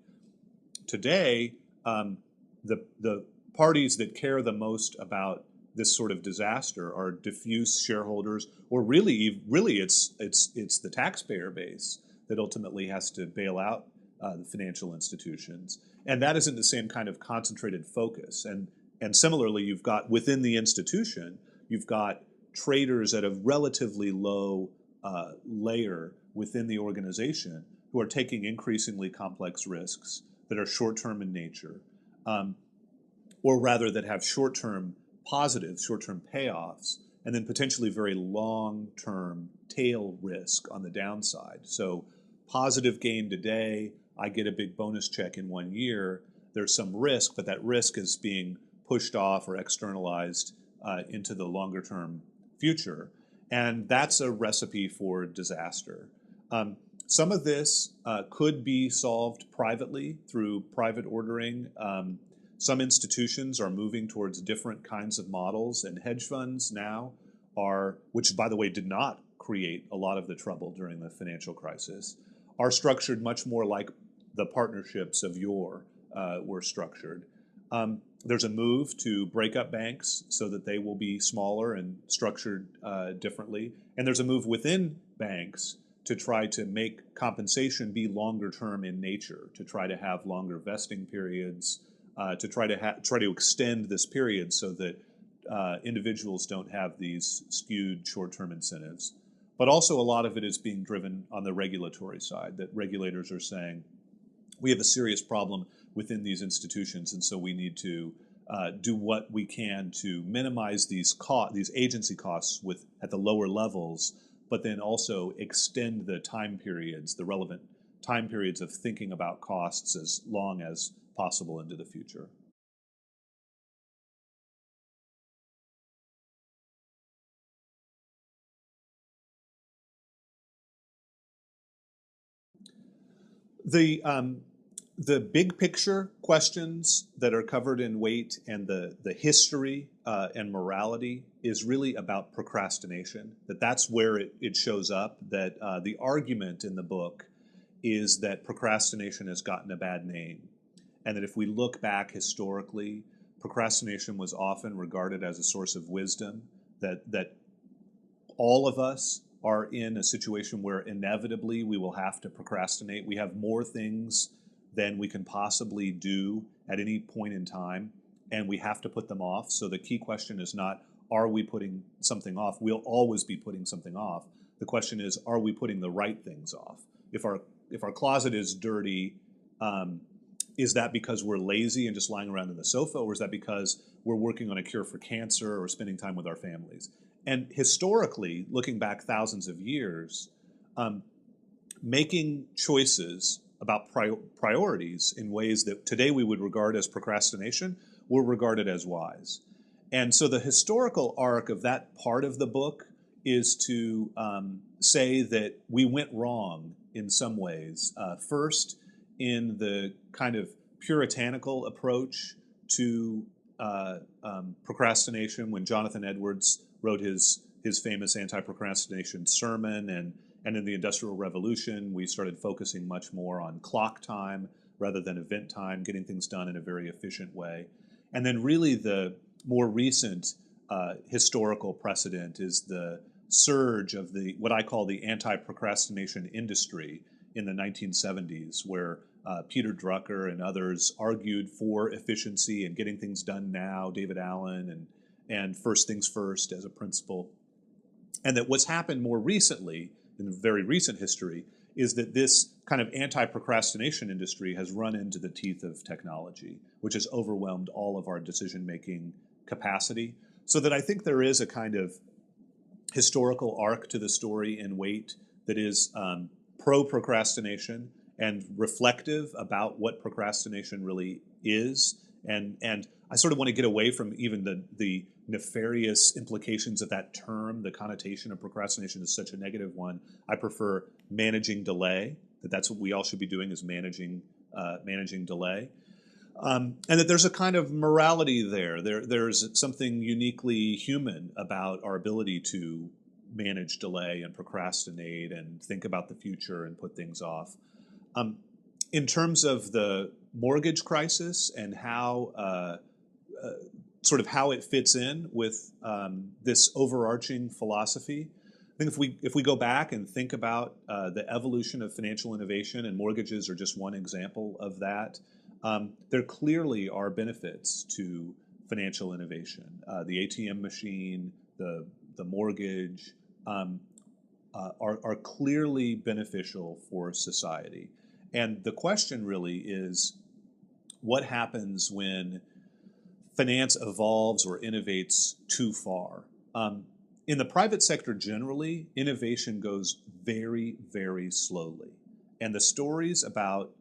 Today, the parties that care the most about this sort of disaster are diffuse shareholders, or really it's the taxpayer base that ultimately has to bail out the financial institutions, and that isn't the same kind of concentrated focus. And similarly, you've got within the institution, you've got traders at a relatively low layer within the organization who are taking increasingly complex risks that are short-term in nature, or rather that have short-term positives, short-term payoffs, and then potentially very long-term tail risk on the downside. So positive gain today, I get a big bonus check in 1 year. There's some risk, but that risk is being pushed off or externalized into the longer-term future. And that's a recipe for disaster. Some of this could be solved privately through private ordering. Some institutions are moving towards different kinds of models, and hedge funds now are, which by the way did not create a lot of the trouble during the financial crisis, are structured much more like the partnerships of yore were structured. There's a move to break up banks so that they will be smaller and structured differently. And there's a move within banks to try to make compensation be longer term in nature, to try to have longer vesting periods, to try to extend this period so that individuals don't have these skewed short-term incentives. But also a lot of it is being driven on the regulatory side, that regulators are saying, we have a serious problem within these institutions, and so we need to do what we can to minimize these agency costs at the lower levels, but then also extend the time periods, the relevant time periods of thinking about costs as long as possible into the future. The big picture questions that are covered in Weight and the history and morality is really about procrastination, that's where it shows up, that the argument in the book is that procrastination has gotten a bad name. And that if we look back historically, procrastination was often regarded as a source of wisdom, that all of us are in a situation where inevitably we will have to procrastinate. We have more things than we can possibly do at any point in time, and we have to put them off. So the key question is not, are we putting something off? We'll always be putting something off. The question is, are we putting the right things off? If our closet is dirty, is that because we're lazy and just lying around on the sofa, or is that because we're working on a cure for cancer or spending time with our families? And historically, looking back thousands of years, making choices about priorities in ways that today we would regard as procrastination were regarded as wise. And so the historical arc of that part of the book is to say that we went wrong in some ways. First, in the kind of puritanical approach to procrastination, when Jonathan Edwards wrote his famous anti-procrastination sermon, and in the Industrial Revolution, we started focusing much more on clock time rather than event time, getting things done in a very efficient way. And then really the more recent historical precedent is the surge of what I call the anti-procrastination industry in the 1970s, where Peter Drucker and others argued for efficiency and getting things done now, David Allen, and first things first as a principle. And that what's happened more recently, in very recent history, is that this kind of anti-procrastination industry has run into the teeth of technology, which has overwhelmed all of our decision-making capacity. So that I think there is a kind of historical arc to the story in weight that is pro-procrastination and reflective about what procrastination really is. And I sort of want to get away from even the nefarious implications of that term. The connotation of procrastination is such a negative one. I prefer managing delay, that's what we all should be doing, is managing delay. And that there's a kind of morality there. There's something uniquely human about our ability to manage delay and procrastinate and think about the future and put things off. In terms of the mortgage crisis and how sort of how it fits in with this overarching philosophy, I think if we go back and think about the evolution of financial innovation, and mortgages are just one example of that, there clearly are benefits to financial innovation. The ATM machine, the mortgage are clearly beneficial for society. And the question really is, what happens when finance evolves or innovates too far? In the private sector generally, innovation goes very, very slowly. And the stories about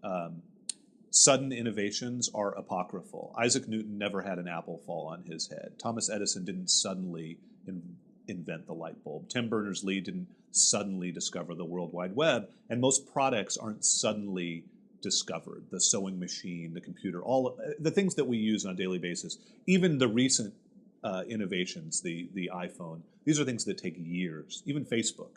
sudden innovations are apocryphal. Isaac Newton never had an apple fall on his head. Thomas Edison didn't suddenly invent the light bulb. Tim Berners-Lee didn't suddenly discover the World Wide Web. And most products aren't suddenly discovered. The sewing machine, the computer, all the things that we use on a daily basis, even the recent innovations, the iPhone, these are things that take years, even Facebook.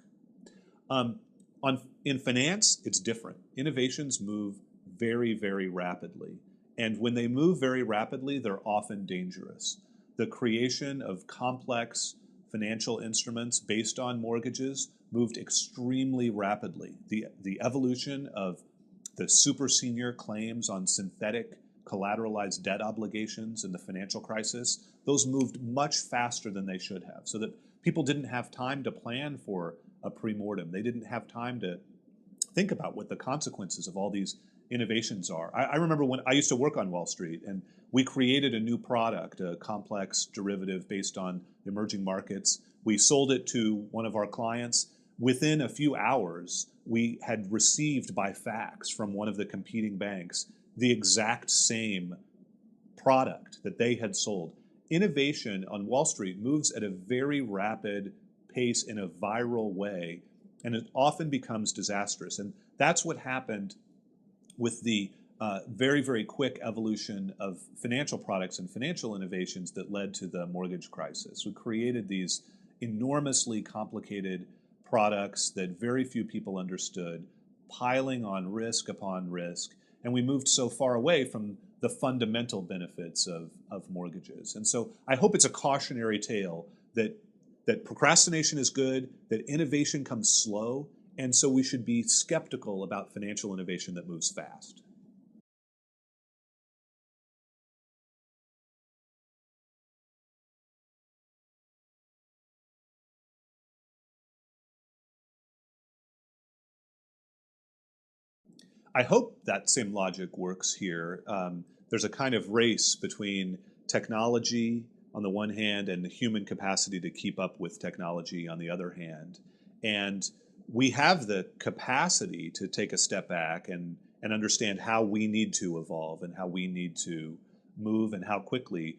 In finance, it's different. Innovations move very, very rapidly. And when they move very rapidly, they're often dangerous. The creation of complex financial instruments based on mortgages moved extremely rapidly. The evolution of the super senior claims on synthetic collateralized debt obligations in the financial crisis, those moved much faster than they should have, so that people didn't have time to plan for a pre-mortem. They didn't have time to think about what the consequences of all these innovations are. I remember when I used to work on Wall Street, and we created a new product, a complex derivative based on emerging markets. We sold it to one of our clients. Within a few hours, we had received by fax from one of the competing banks the exact same product that they had sold. Innovation on Wall Street moves at a very rapid pace in a viral way, and it often becomes disastrous. And that's what happened with the very, very quick evolution of financial products and financial innovations that led to the mortgage crisis. We created these enormously complicated products that very few people understood, piling on risk upon risk, and we moved so far away from the fundamental benefits of mortgages. And so I hope it's a cautionary tale that procrastination is good, that innovation comes slow, and so we should be skeptical about financial innovation that moves fast. I hope that same logic works here. There's a kind of race between technology on the one hand and the human capacity to keep up with technology on the other hand. And we have the capacity to take a step back and understand how we need to evolve and how we need to move and how quickly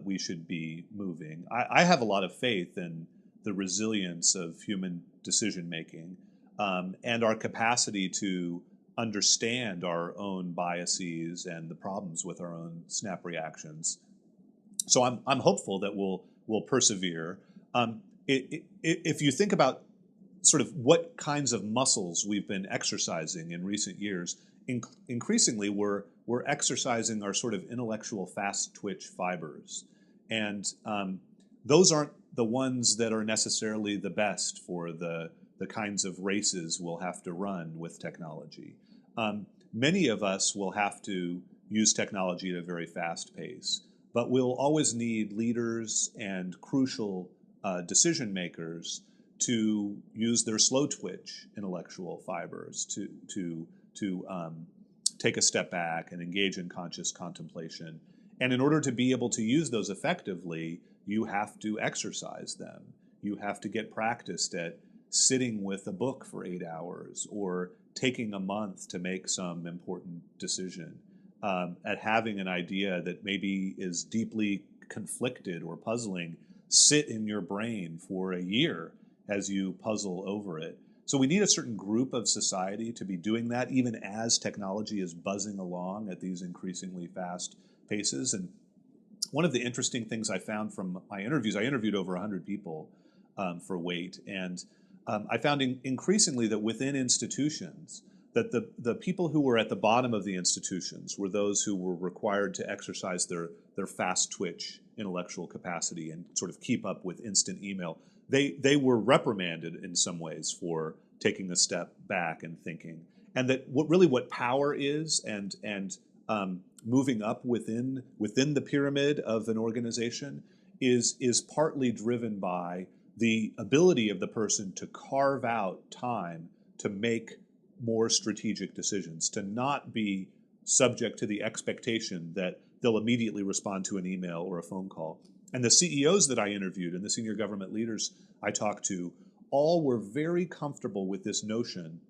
we should be moving. I have a lot of faith in the resilience of human decision making and our capacity to understand our own biases and the problems with our own snap reactions. So I'm hopeful that we'll persevere. If you think about sort of what kinds of muscles we've been exercising in recent years, increasingly we're exercising our sort of intellectual fast twitch fibers, and those aren't the ones that are necessarily the best for the kinds of races we'll have to run with technology. Many of us will have to use technology at a very fast pace, but we'll always need leaders and crucial decision makers to use their slow twitch intellectual fibers to take a step back and engage in conscious contemplation. And in order to be able to use those effectively, you have to exercise them. You have to get practiced at sitting with a book for 8 hours or taking a month to make some important decision, at having an idea that maybe is deeply conflicted or puzzling sit in your brain for a year as you puzzle over it. So we need a certain group of society to be doing that, even as technology is buzzing along at these increasingly fast paces. And one of the interesting things I found from my interviews, I interviewed over 100 people for WAIT, and I found increasingly that within institutions, that the people who were at the bottom of the institutions were those who were required to exercise their fast twitch intellectual capacity and sort of keep up with instant email. They were reprimanded in some ways for taking a step back and thinking, and that what power is and moving up within the pyramid of an organization is partly driven by the ability of the person to carve out time to make more strategic decisions, to not be subject to the expectation that they'll immediately respond to an email or a phone call. And the CEOs that I interviewed and the senior government leaders I talked to all were very comfortable with this notion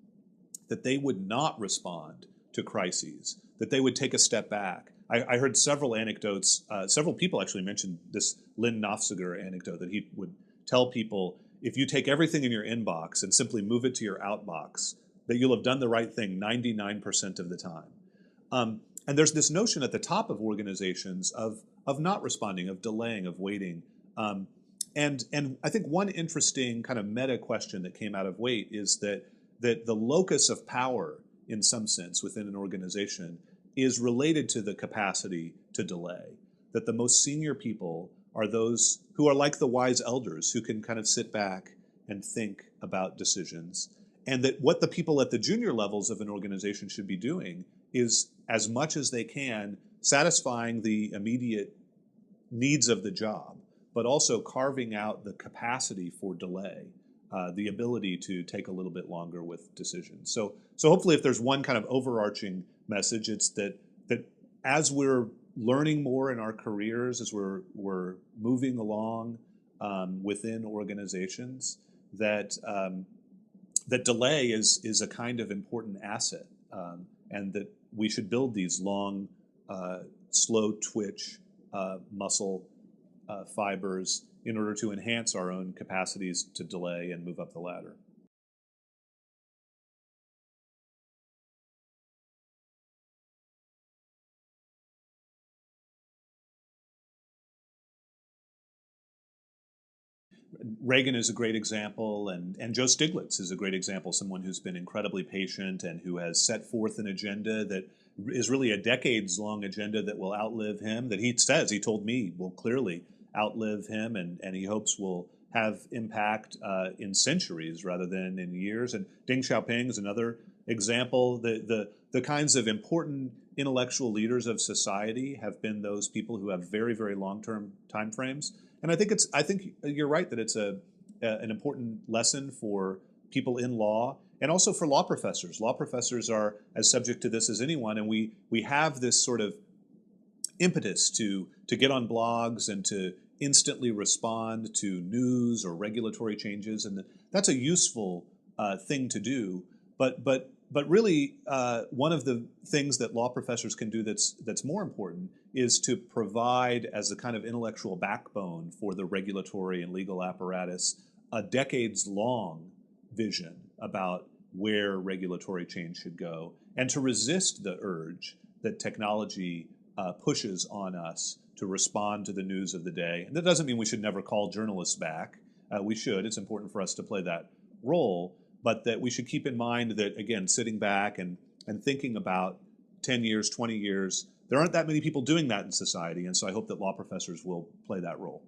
that they would not respond to crises, that they would take a step back. I heard several anecdotes, several people actually mentioned this Lynn Nofziger anecdote that he would tell people, if you take everything in your inbox and simply move it to your outbox, that you'll have done the right thing 99% of the time. And there's this notion at the top of organizations of not responding, of delaying, of waiting. And I think one interesting kind of meta question that came out of WAIT is that the locus of power, in some sense, within an organization is related to the capacity to delay. That the most senior people are those who are like the wise elders, who can kind of sit back and think about decisions. And that what the people at the junior levels of an organization should be doing is, as much as they can, satisfying the immediate needs of the job, but also carving out the capacity for delay, the ability to take a little bit longer with decisions. So hopefully, if there's one kind of overarching message, it's that as we're learning more in our careers, as we're moving along within organizations, that delay is a kind of important asset, and that we should build these long, slow twitch muscle fibers in order to enhance our own capacities to delay and move up the ladder. Reagan is a great example, and Joe Stiglitz is a great example, someone who's been incredibly patient and who has set forth an agenda that is really a decades-long agenda that will outlive him, that he told me, will clearly outlive him, and he hopes will have impact in centuries rather than in years. And Deng Xiaoping is another example. The kinds of important intellectual leaders of society have been those people who have very, very long-term timeframes. And I think you're right that it's an important lesson for people in law And also for law professors. Law professors are as subject to this as anyone, and we have this sort of impetus to get on blogs and to instantly respond to news or regulatory changes, and that's a useful thing to do. But really, one of the things that law professors can do that's more important is to provide, as a kind of intellectual backbone for the regulatory and legal apparatus, a decades-long vision about where regulatory change should go, and to resist the urge that technology pushes on us to respond to the news of the day. And that doesn't mean we should never call journalists back. We should. It's important for us to play that role, but that we should keep in mind that, again, sitting back and thinking about 10 years, 20 years, there aren't that many people doing that in society, and so I hope that law professors will play that role.